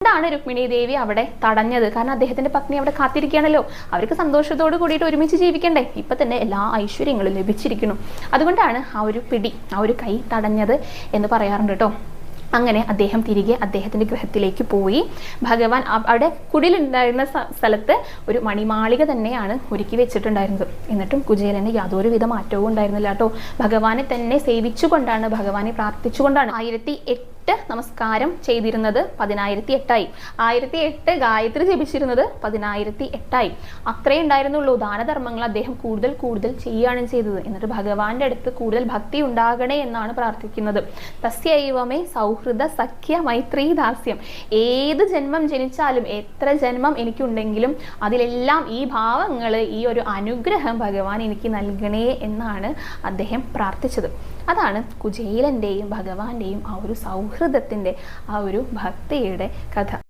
ാണ് രുക്മിണി ദേവി അവിടെ തടഞ്ഞത്. കാരണം അദ്ദേഹത്തിന്റെ പത്നി അവിടെ കാത്തിരിക്കുകയാണല്ലോ. അവർക്ക് സന്തോഷത്തോട് കൂടിയിട്ട് ഒരുമിച്ച് ജീവിക്കണ്ടേ. ഇപ്പൊ തന്നെ എല്ലാ ഐശ്വര്യങ്ങളും ലഭിച്ചിരിക്കുന്നു. അതുകൊണ്ടാണ് ആ ഒരു കൈ തടഞ്ഞത് എന്ന് പറയാറുണ്ട് കേട്ടോ. അങ്ങനെ അദ്ദേഹം തിരികെ അദ്ദേഹത്തിന്റെ ഗൃഹത്തിലേക്ക് പോയി. ഭഗവാൻ അവിടെ കുടിലുണ്ടായിരുന്ന സ്ഥലത്ത് ഒരു മണിമാളിക തന്നെയാണ് ഒരുക്കി വെച്ചിട്ടുണ്ടായിരുന്നത്. എന്നിട്ടും കുചേലന് യാതൊരുവിധ മാറ്റവും ഉണ്ടായിരുന്നില്ല കേട്ടോ. ഭഗവാനെ തന്നെ സേവിച്ചുകൊണ്ടാണ്, ഭഗവാനെ പ്രാർത്ഥിച്ചുകൊണ്ടാണ് 1008 നമസ്കാരം ചെയ്തിരുന്നത് 10,008ആയി. 1008 ഗായത്രി ജപിച്ചിരുന്നത് 10,008ആയി. അത്രേ ഉണ്ടായിരുന്നുള്ളൂ. ദാനധർമ്മങ്ങൾ അദ്ദേഹം കൂടുതൽ ചെയ്യുകയാണ് ചെയ്തത്. എന്നിട്ട് ഭഗവാന്റെ അടുത്ത് കൂടുതൽ ഭക്തി ഉണ്ടാകണേ എന്നാണ് പ്രാർത്ഥിക്കുന്നത്. തസ്യൈവമേ സൗഹൃദ സഖ്യ മൈത്രീ ദാസ്യം. ഏത് ജന്മം ജനിച്ചാലും, എത്ര ജന്മം എനിക്കുണ്ടെങ്കിലും അതിലെല്ലാം ഈ ഭാവങ്ങൾ, ഈ ഒരു അനുഗ്രഹം ഭഗവാൻ എനിക്ക് നൽകണേ എന്നാണ് അദ്ദേഹം പ്രാർത്ഥിച്ചത്. അതാണ് കുചേലന്റെയും ഭഗവാന്റെയും ആ ഒരു സൗഹൃദത്തിന്റെ, ആ ഒരു ഭക്തിയുടെ കഥ.